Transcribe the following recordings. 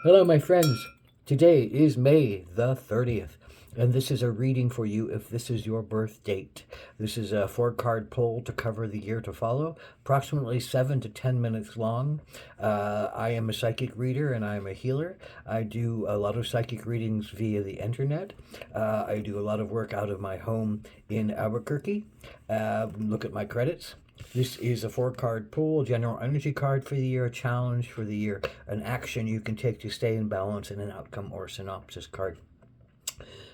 Hello, my friends. Today is May the 30th, and this is a reading for you if this is your birth date. This is a four-card pull to cover the year to follow, approximately 7 to 10 minutes long. I am a psychic reader and I am a healer. I do a lot of psychic readings via the internet. I do a lot of work out of my home in Albuquerque. Look at my credits. This is a four-card pool, general energy card for the year, a challenge for the year, an action you can take to stay in balance, and an outcome or synopsis card.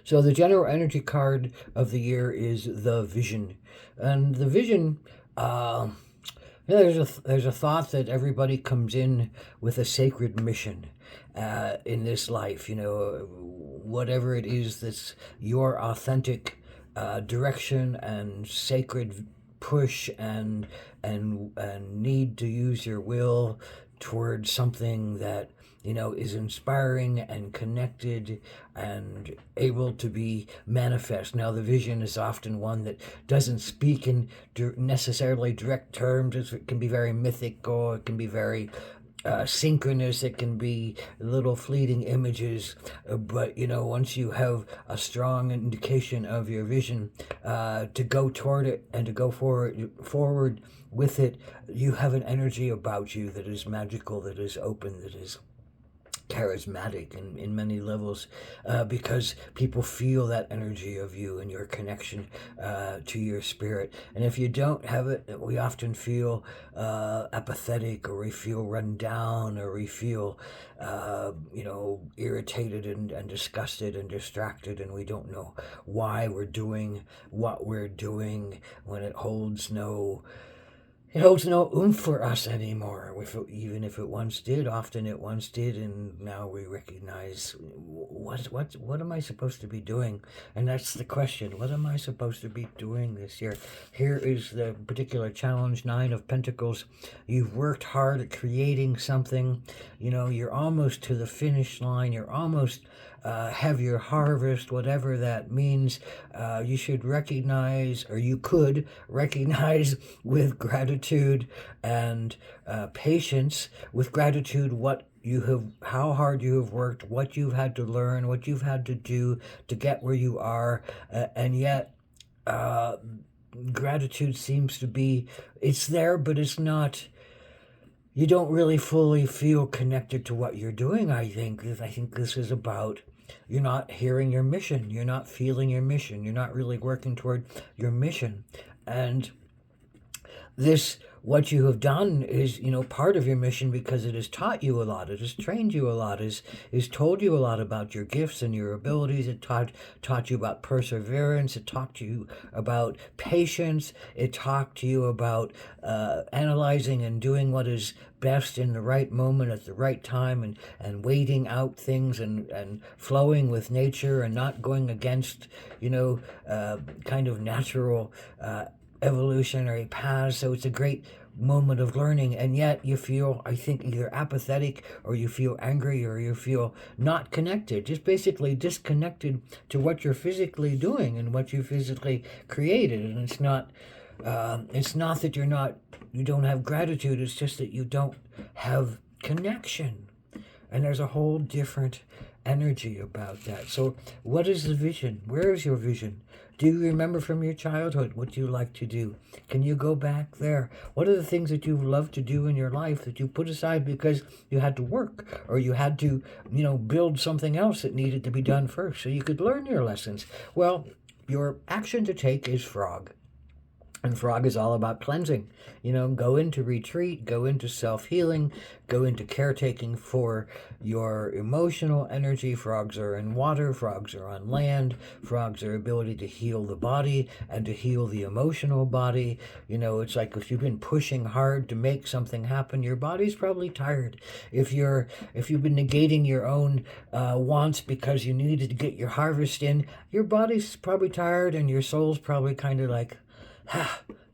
So the general energy card of the year is the vision, and the vision. There's a thought that everybody comes in with a sacred mission in this life. Whatever it is that's your authentic direction and sacred push and need to use your will towards something that is inspiring and connected and able to be manifest. Now, the vision is often one that doesn't speak in necessarily direct terms. It can be very mythical. It can be very synchronous. It can be little fleeting images, but once you have a strong indication of your vision to go toward it and to go forward with it, you have an energy about you that is magical, that is open, that is charismatic in many levels, because people feel that energy of you and your connection to your spirit. And if you don't have it, we often feel apathetic, or we feel run down, or we feel irritated and disgusted and distracted, and we don't know why we're doing what we're doing when it holds no oomph for us anymore. Even if it once did, often it once did, and now we recognize what am I supposed to be doing? And that's the question. What am I supposed to be doing this year? Here is the particular challenge: Nine of Pentacles. You've worked hard at creating something. You're almost to the finish line. You're almost have your harvest, whatever that means. You should recognize, or you could recognize with gratitude and patience, with gratitude, how hard you have worked, what you've had to learn, what you've had to do to get where you are, and yet gratitude seems to be, it's there, but it's not. You don't really fully feel connected to what you're doing. I think this is about, you're not hearing your mission, you're not feeling your mission, you're not really working toward your mission. And what you have done is part of your mission, because it has taught you a lot, it has trained you a lot, is told you a lot about your gifts and your abilities. It taught you about perseverance. It taught you about patience. It talked to you about analyzing and doing what is best in the right moment at the right time, and waiting out things, and flowing with nature, and not going against kind of natural evolutionary paths. So it's a great moment of learning, and yet you feel, I think, either apathetic, or you feel angry, or you feel not connected, just basically disconnected to what you're physically doing and what you physically created. And it's not that you don't have gratitude, it's just that you don't have connection. And there's a whole different energy about that. So what is the vision? Where is your vision? Do you remember from your childhood what you like to do? Can you go back there? What are the things that you've loved to do in your life that you put aside because you had to work, or you had to, build something else that needed to be done first so you could learn your lessons? Well, your action to take is frog. And frog is all about cleansing. Go into retreat, go into self-healing, go into caretaking for your emotional energy. Frogs are in water, frogs are on land, frogs are ability to heal the body and to heal the emotional body. It's like if you've been pushing hard to make something happen, your body's probably tired. If you've been negating your own wants because you needed to get your harvest in, your body's probably tired, and your soul's probably kind of like,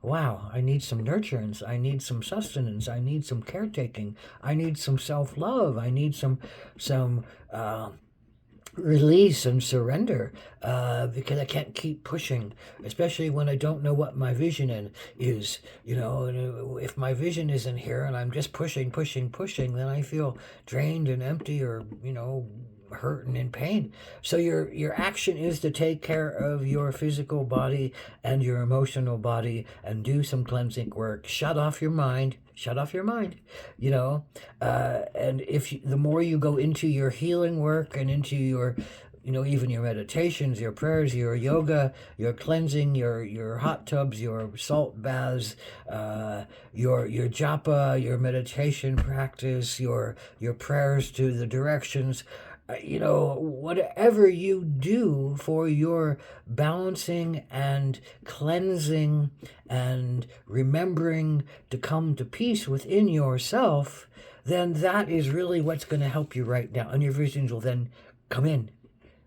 wow, I need some nurturance, I need some sustenance, I need some caretaking, I need some self-love, I need some release and surrender, because I can't keep pushing, especially when I don't know what my vision is. And if my vision isn't here and I'm just pushing, pushing, pushing, then I feel drained and empty, or hurt and in pain. So your action is to take care of your physical body and your emotional body and do some cleansing work. Shut off your mind. Shut off your mind. You know, and the more you go into your healing work and into your even your meditations, your prayers, your yoga, your cleansing, your hot tubs, your salt baths, your japa, your meditation practice, your prayers to the directions, whatever you do for your balancing and cleansing and remembering to come to peace within yourself, then that is really what's going to help you right now. And your visions will then come in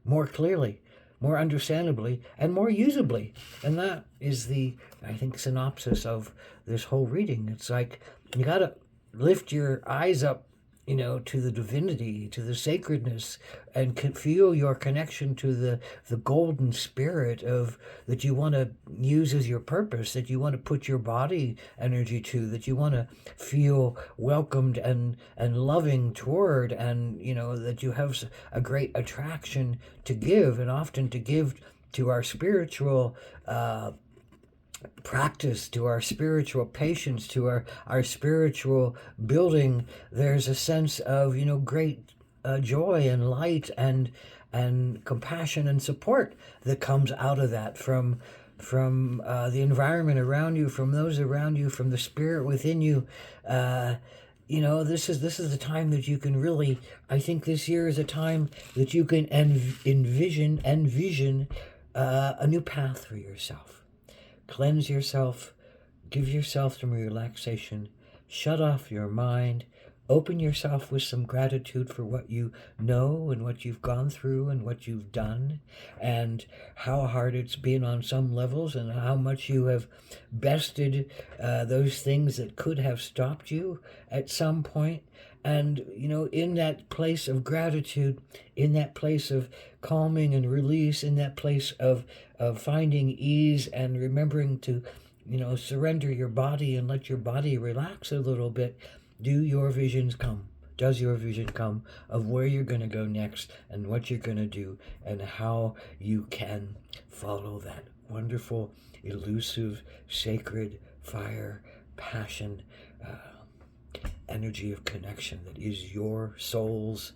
more clearly, more understandably, and more usably. And that is I think, synopsis of this whole reading. It's like you got to lift your eyes up, to the divinity, to the sacredness, and feel your connection to the golden spirit of that you want to use as your purpose, that you want to put your body energy to, that you want to feel welcomed and loving toward, and that you have a great attraction to give, and often to give to our spiritual practice, to our spiritual patience, to our spiritual building. There's a sense of great joy and light and compassion and support that comes out of that, from the environment around you, from those around you, from the spirit within you. This is the time that you can really, I think this year is a time that you can envision a new path for yourself. Cleanse yourself, give yourself some relaxation, shut off your mind, open yourself with some gratitude for what you know and what you've gone through and what you've done, and how hard it's been on some levels, and how much you have bested those things that could have stopped you at some point. And, in that place of gratitude, in that place of calming and release, in that place of finding ease and remembering to, surrender your body and let your body relax a little bit, does your vision come of where you're going to go next and what you're going to do and how you can follow that wonderful, elusive, sacred fire, passion, energy of connection that is your soul's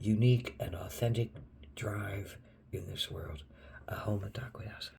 unique and authentic drive in this world. Ahom Takoyasa.